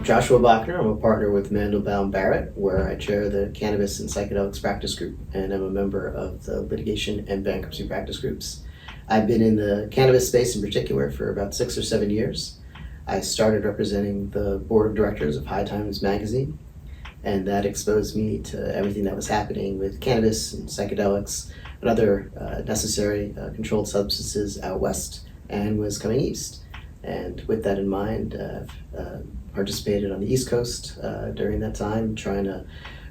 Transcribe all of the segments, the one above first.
Joshua Bachner. I'm a partner with Mandelbaum Barrett, where I chair the Cannabis and Psychedelics Practice Group, and I'm a member of the Litigation and Bankruptcy Practice Groups. I've been in the cannabis space in particular for about 6 or 7 years. I started representing the board of directors of High Times magazine, and that exposed me to everything that was happening with cannabis and psychedelics and other necessary controlled substances out west and was coming east. And with that in mind, I've participated on the East Coast during that time, trying to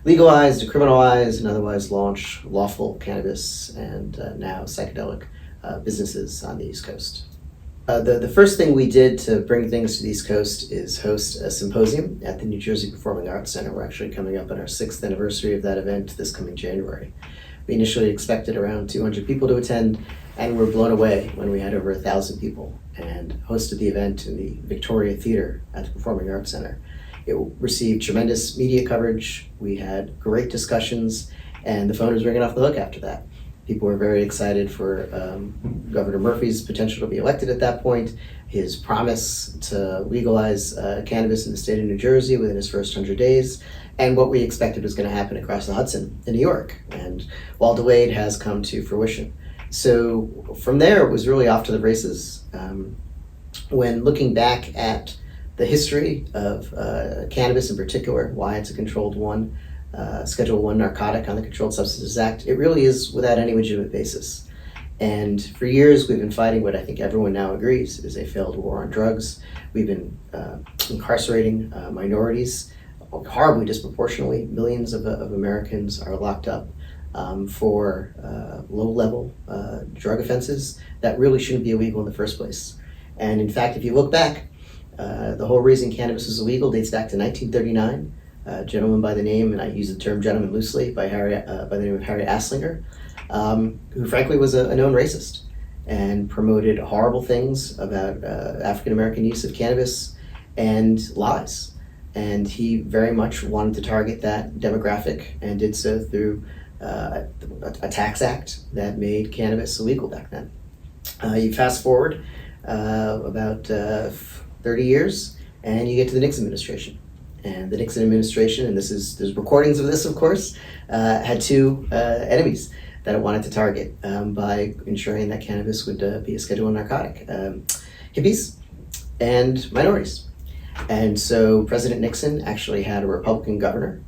legalize, decriminalize, and otherwise launch lawful cannabis and now psychedelic businesses on the East Coast. The first thing we did to bring things to the East Coast is host a symposium at the New Jersey Performing Arts Center. We're actually coming up on our 6th anniversary of that event this coming January. We initially expected around 200 people to attend, and were blown away when we had over 1,000 people, and hosted the event in the Victoria Theater at the Performing Arts Center. It received tremendous media coverage. We had great discussions, and the phone was ringing off the hook after that. People were very excited for Governor Murphy's potential to be elected at that point, his promise to legalize cannabis in the state of New Jersey within his first 100 days, and what we expected was going to happen across the Hudson in New York. And while delayed, has come to fruition. So from there, it was really off to the races. When looking back at the history of cannabis in particular, why it's a controlled one, Schedule I narcotic on the Controlled Substances Act, it really is without any legitimate basis. And for years, we've been fighting what I think everyone now agrees is a failed war on drugs. We've been incarcerating minorities horribly disproportionately. Millions of Americans are locked up for low-level drug offenses that really shouldn't be illegal in the first place. And in fact, if you look back, the whole reason cannabis was illegal dates back to 1939. A gentleman by the name, and I use the term gentleman loosely, by the name of Harry Aslinger, who frankly was a known racist and promoted horrible things about African-American use of cannabis and lies. And he very much wanted to target that demographic and did so through a tax act that made cannabis illegal back then. You fast forward about 30 years and you get to the Nixon administration. And the Nixon administration, and there's recordings of this, of course, had two enemies that it wanted to target by ensuring that cannabis would be a Schedule I narcotic: hippies and minorities. And so President Nixon actually had a Republican governor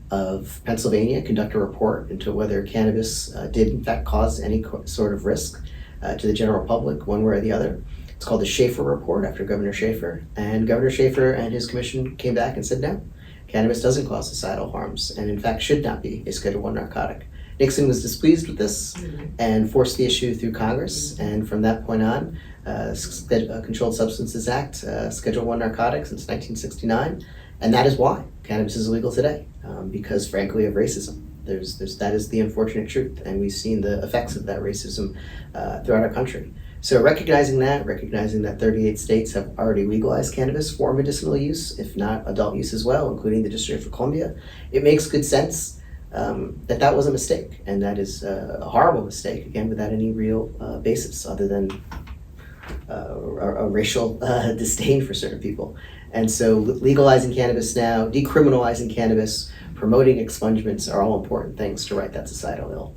of Pennsylvania conduct a report into whether cannabis did in fact cause any sort of risk to the general public, one way or the other. It's called the Schaefer Report, after Governor Schaefer. And Governor Schaefer and his commission came back and said, no, cannabis doesn't cause societal harms, and in fact should not be a Schedule I narcotic. Nixon was displeased with this and forced the issue through Congress, and from that point on, Controlled Substances Act, Schedule I narcotic since 1969, and that is why cannabis is illegal today, because frankly of racism. That is the unfortunate truth, and we've seen the effects of that racism throughout our country. So recognizing that 38 states have already legalized cannabis for medicinal use, if not adult use as well, including the District of Columbia, it makes good sense that was a mistake, and that is a horrible mistake, again, without any real basis other than a racial disdain for certain people. And so legalizing cannabis now, decriminalizing cannabis, promoting expungements are all important things to right that societal ill.